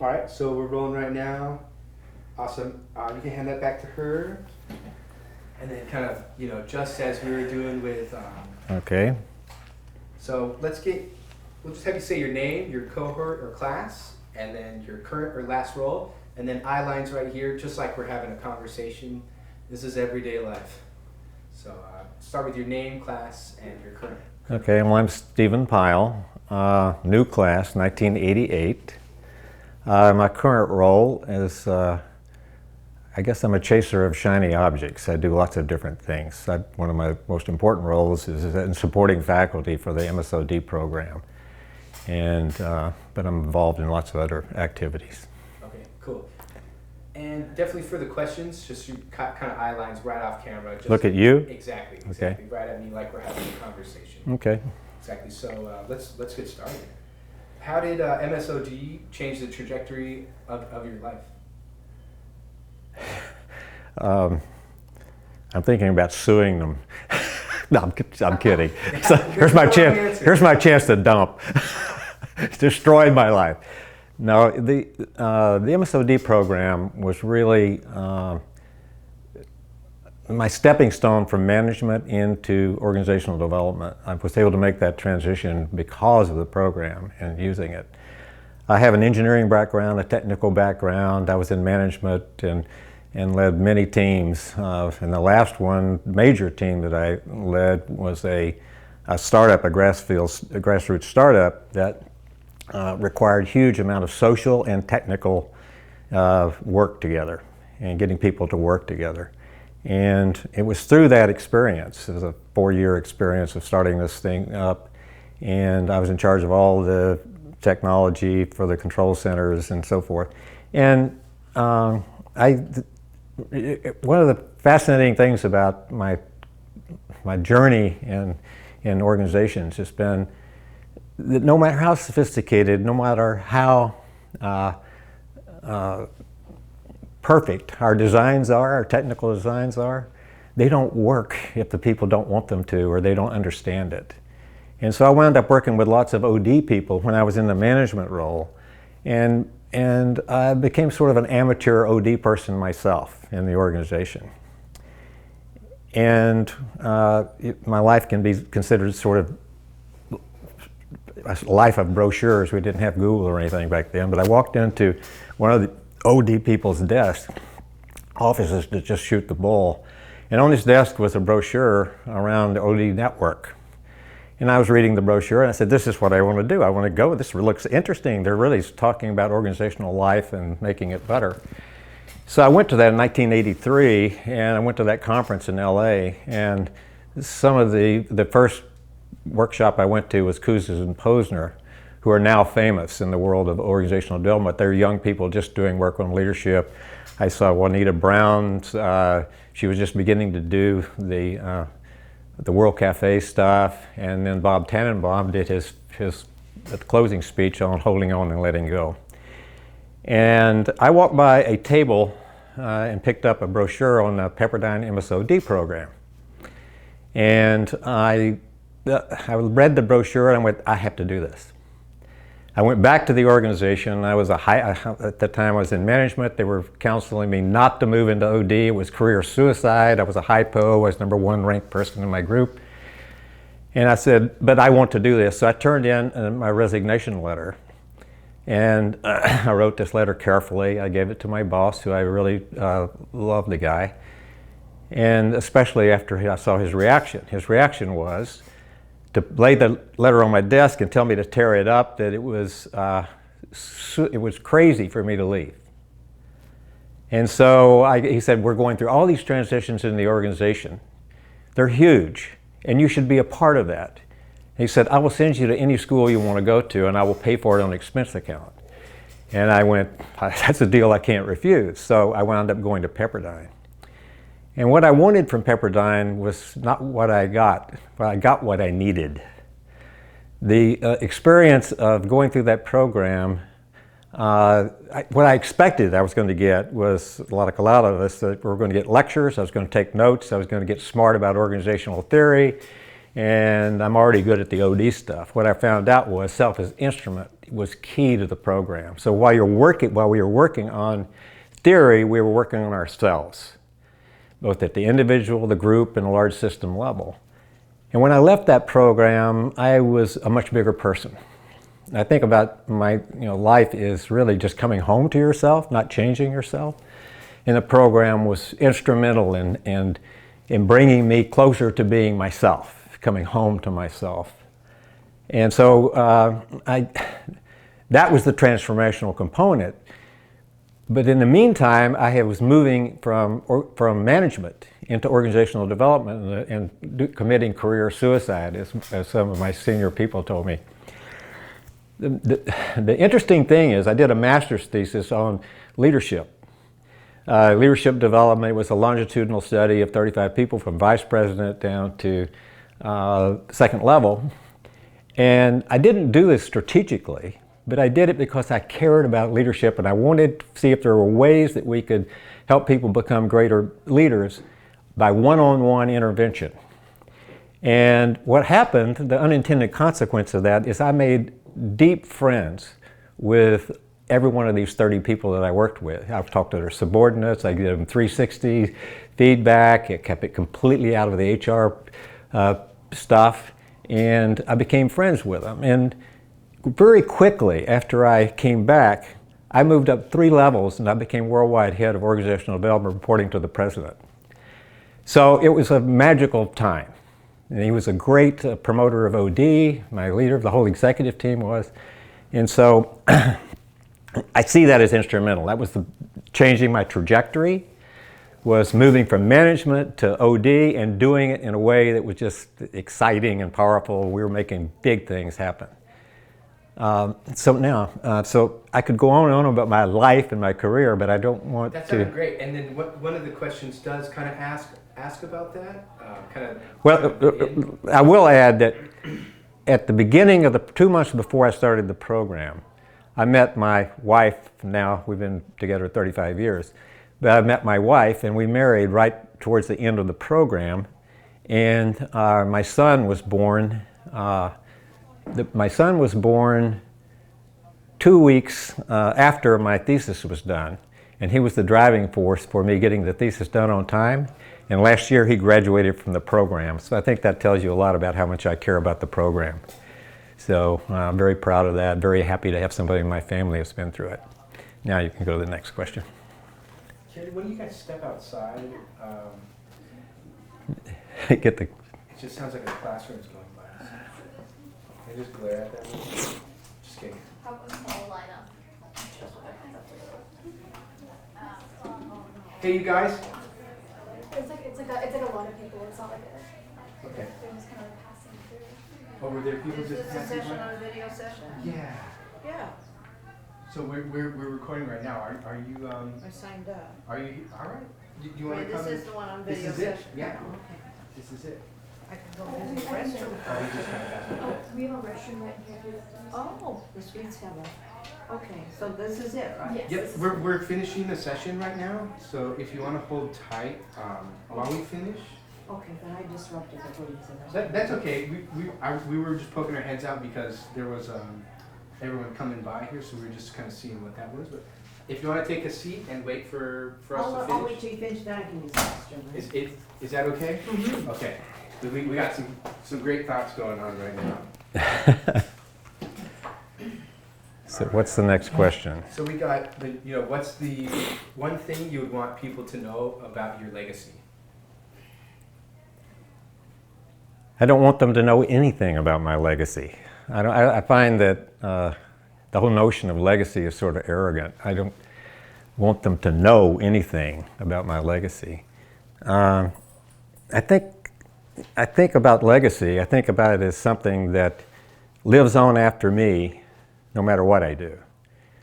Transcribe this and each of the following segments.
All right, so we're rolling right now. Awesome. You can hand that back to her. And then kind of, just as we were doing with, Okay. so we'll just have you say your name, your cohort or class, and then your current or last role, and then I lines right here, just like we're having a conversation. This is everyday life. So start with your name, class, and your current. Okay, well, I'm Stephen Pyle, new class, 1988. My current role is, I guess I'm a chaser of shiny objects. I do lots of different things. One of my most important roles is in supporting faculty for the MSOD program. But I'm involved in lots of other activities. Okay, cool. And definitely for the questions, just you kind of eye lines right off camera. Just look at you? Exactly. Okay. Right at me like we're having a conversation. Okay. Exactly. So let's get started. How did MSOD change the trajectory of your life? I'm thinking about suing them. No, I'm kidding. So here's my chance to dump. Destroyed my life. No, the MSOD program was really my stepping stone from management into organizational development. I was able to make that transition because of the program and using it. I have an engineering background, a technical background. I was in management and led many teams. And the last one, major team that I led was a startup, a grassroots startup that required huge amount of social and technical work together and getting people to work together. And it was through that experience, it was a 4-year experience of starting this thing up, and I was in charge of all the technology for the control centers and so forth. And one of the fascinating things about my journey in organizations has been that no matter how sophisticated, no matter how perfect our designs are, our technical designs are, they don't work if the people don't want them to or they don't understand it. And so I wound up working with lots of OD people when I was in the management role, and I became sort of an amateur OD person myself in the organization. And my life can be considered sort of a life of brochures. We didn't have Google or anything back then, but I walked into one of the OD people's desks, offices to just shoot the bull. And on his desk was a brochure around the OD network. And I was reading the brochure and I said, this is what I want to do. I want to go, this looks interesting. They're really talking about organizational life and making it better. So I went to that in 1983, and I went to that conference in LA, and some of the first workshop I went to was Kouzes and Posner, who are now famous in the world of organizational development. They're young people just doing work on leadership. I saw Juanita Brown. She was just beginning to do the World Cafe stuff, and then Bob Tannenbaum did his closing speech on holding on and letting go. And I walked by a table and picked up a brochure on the Pepperdine MSOD program. And I read the brochure and I went, I have to do this. I went back to the organization. At the time I was in management. They were counseling me not to move into OD. It was career suicide. I was a hypo. I was #1 ranked person in my group. And I said, but I want to do this. So I turned in my resignation letter. And I wrote this letter carefully. I gave it to my boss, who I really loved the guy. And especially after I saw his reaction. His reaction was to lay the letter on my desk and tell me to tear it up, that it was crazy for me to leave. And so he said, we're going through all these transitions in the organization. They're huge, and you should be a part of that. He said, I will send you to any school you want to go to, and I will pay for it on an expense account. And I went, that's a deal I can't refuse. So I wound up going to Pepperdine. And what I wanted from Pepperdine was not what I got, but I got what I needed. The experience of going through that program, what I expected I was going to get was, like a lot of us, that we were going to get lectures, I was going to take notes, I was going to get smart about organizational theory, and I'm already good at the OD stuff. What I found out was self-instrument was key to the program. So while we were working on theory, we were working on ourselves, both at the individual, the group, and the large system level. And when I left that program, I was a much bigger person. I think about my life is really just coming home to yourself, not changing yourself. And the program was instrumental in bringing me closer to being myself, coming home to myself. And so that was the transformational component. But in the meantime, I was moving from management into organizational development and committing career suicide, as some of my senior people told me. The interesting thing is I did a master's thesis on leadership. Leadership development was a longitudinal study of 35 people from vice president down to second level. And I didn't do this strategically, but I did it because I cared about leadership and I wanted to see if there were ways that we could help people become greater leaders by one-on-one intervention. And what happened, the unintended consequence of that, is I made deep friends with every one of these 30 people that I worked with. I've talked to their subordinates, I gave them 360 feedback, I kept it completely out of the HR stuff, and I became friends with them. And very quickly after I came back, I moved up 3 levels and I became worldwide head of organizational development, reporting to the president. So it was a magical time. And he was a great promoter of OD, my leader of the whole executive team was. And so I see that as instrumental. That was changing my trajectory, was moving from management to OD and doing it in a way that was just exciting and powerful. We were making big things happen. So I could go on and on about my life and my career, but I don't want to. That sounded great. And then one of the questions does kind of ask about that. Well, I will add that at the beginning of the 2 months before I started the program, I met my wife. Now we've been together 35 years, but I met my wife and we married right towards the end of the program, and my son was born. My son was born 2 weeks after my thesis was done, and he was the driving force for me getting the thesis done on time. And last year he graduated from the program. So I think that tells you a lot about how much I care about the program. So I'm very proud of that, very happy to have somebody in my family who's been through it. Now you can go to the next question. Kerry, when you guys step outside, Get the. it just sounds like a classroom's going by. Can I just glare at that? Just kidding. How about a small lineup? Hey, you guys. It's like a lot of people. It's not like a. Okay. They're just kind of passing through. Oh, were there people Is just this a passing session by? on a video session? Yeah. Yeah, So we're recording right now. Are you I signed up. Are you all right? Do you want Wait, to come? this is the one on This video is it, session? yeah. Oh, okay. This is it. I can go visit the restroom. Oh, we just kind of passed Oh, it. we have a restroom right here. Oh, the suites have a, okay, so this is it, right? Yes. Yep, we're finishing the session right now. So if you want to hold tight while we finish, Okay, then I disrupted the breeze. that's okay. We were just poking our heads out because there was everyone coming by here, so we were just kind of seeing what that was. But if you want to take a seat and wait for us to finish. I'll wait till you finish, then I can use the restroom. Is that okay? Mhm. Okay. We got some great thoughts going on right now. So what's the next question? So we got what's the one thing you would want people to know about your legacy? I don't want them to know anything about my legacy. I find that the whole notion of legacy is sort of arrogant. I don't want them to know anything about my legacy. I think about legacy, I think about it as something that lives on after me no matter what I do.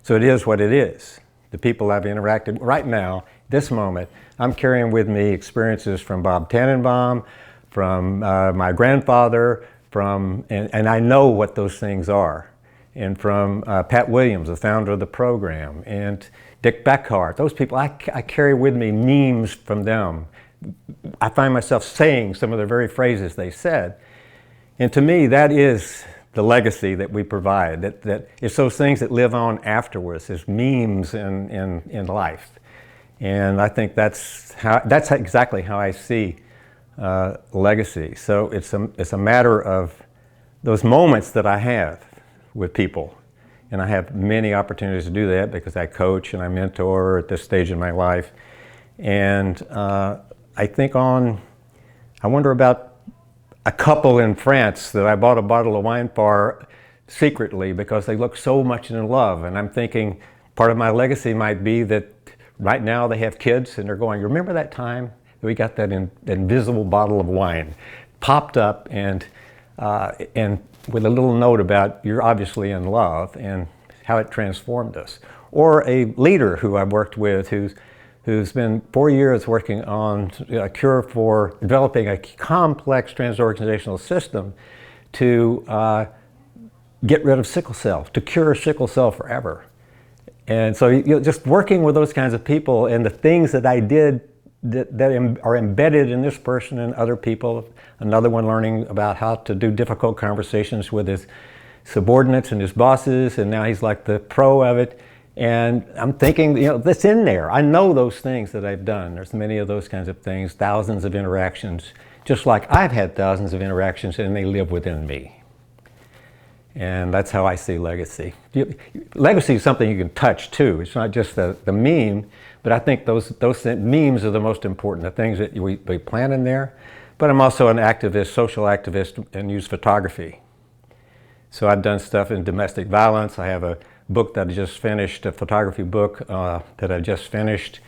So it is what it is. The people I've interacted with right now, this moment, I'm carrying with me experiences from Bob Tannenbaum, from my grandfather, and I know what those things are. And from Pat Williams, the founder of the program, and Dick Beckhart, those people, I carry with me memes from them. I find myself saying some of the very phrases they said. And to me, that is the legacy that we provide. That it's those things that live on afterwards, as memes in life. And I think that's exactly how I see legacy. So it's a matter of those moments that I have with people. And I have many opportunities to do that because I coach and I mentor at this stage in my life. And I wonder about a couple in France that I bought a bottle of wine for secretly because they look so much in love. And I'm thinking part of my legacy might be that right now they have kids and they're going, remember that time that we got that invisible bottle of wine? Popped up and with a little note about you're obviously in love and how it transformed us. Or a leader who I've worked with who's been 4 years working on a cure for developing a complex transorganizational system to get rid of sickle cell, to cure sickle cell forever. And so just working with those kinds of people and the things that I did that are embedded in this person and other people. Another one learning about how to do difficult conversations with his subordinates and his bosses, and now he's like the pro of it. And I'm thinking, that's in there. I know those things that I've done. There's many of those kinds of things, thousands of interactions, just like I've had thousands of interactions and they live within me. And that's how I see legacy. Legacy is something you can touch too. It's not just the meme, but I think those memes are the most important, the things that we plant in there. But I'm also an activist, social activist, and use photography. So I've done stuff in domestic violence. I have a book that I just finished, a photography book that I just finished.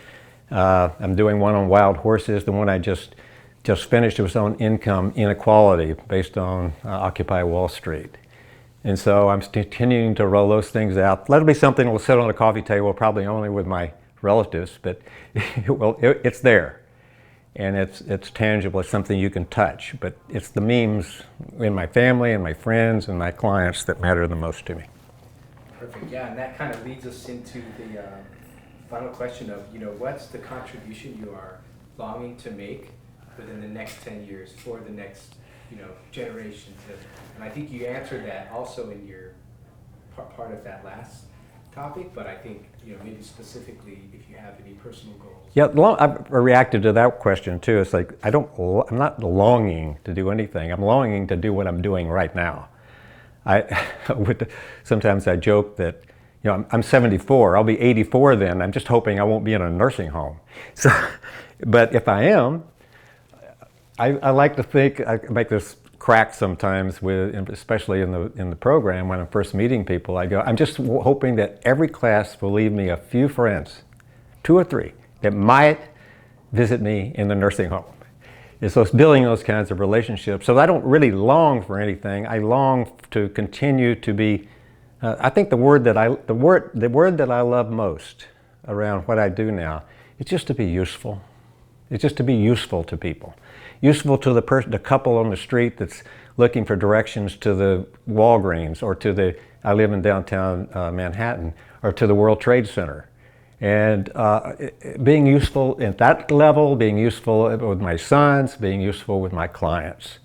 I'm doing one on wild horses. The one I just finished was on income inequality based on Occupy Wall Street. And so I'm continuing to roll those things out. That'll be something that will sit on a coffee table, probably only with my relatives, but it's there. And it's tangible, it's something you can touch. But it's the memes in my family and my friends and my clients that matter the most to me. Perfect, yeah, and that kind of leads us into the final question of, what's the contribution you are longing to make within the next 10 years for the next, generations? And I think you answered that also in your part of that last topic, but I think, maybe specifically if you have any personal goals. Yeah, I've reacted to that question too. It's like, I'm not longing to do anything. I'm longing to do what I'm doing right now. Sometimes I joke that, I'm 74, I'll be 84 then. I'm just hoping I won't be in a nursing home. So, but if I am, I like to think, I make this crack sometimes especially in the program when I'm first meeting people. I go, I'm just hoping that every class will leave me a few friends, 2 or 3, that might visit me in the nursing home. And so it's building those kinds of relationships. So I don't really long for anything. I long to continue to be. I think the word that I love most around what I do now is just to be useful. It's just to be useful to people. Useful to the couple on the street that's looking for directions to the Walgreens, or I live in downtown Manhattan, or to the World Trade Center. And being useful at that level, being useful with my sons, being useful with my clients.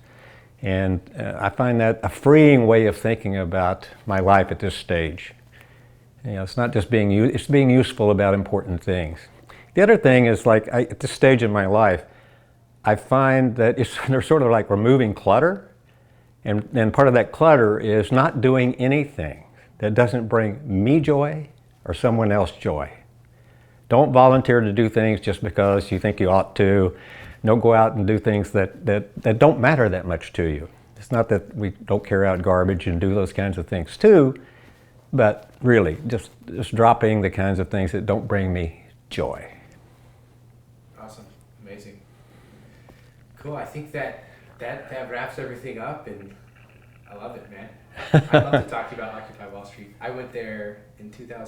And I find that a freeing way of thinking about my life at this stage. It's not just it's being useful about important things. The other thing is, at this stage in my life, I find that they're sort of like removing clutter. And part of that clutter is not doing anything that doesn't bring me joy or someone else joy. Don't volunteer to do things just because you think you ought to. Don't go out and do things that don't matter that much to you. It's not that we don't carry out garbage and do those kinds of things too, but really just dropping the kinds of things that don't bring me joy. Awesome, amazing. Cool, I think that wraps everything up, and I love it, man. I'd love to talk to you about Occupy Wall Street. I went there in 2000.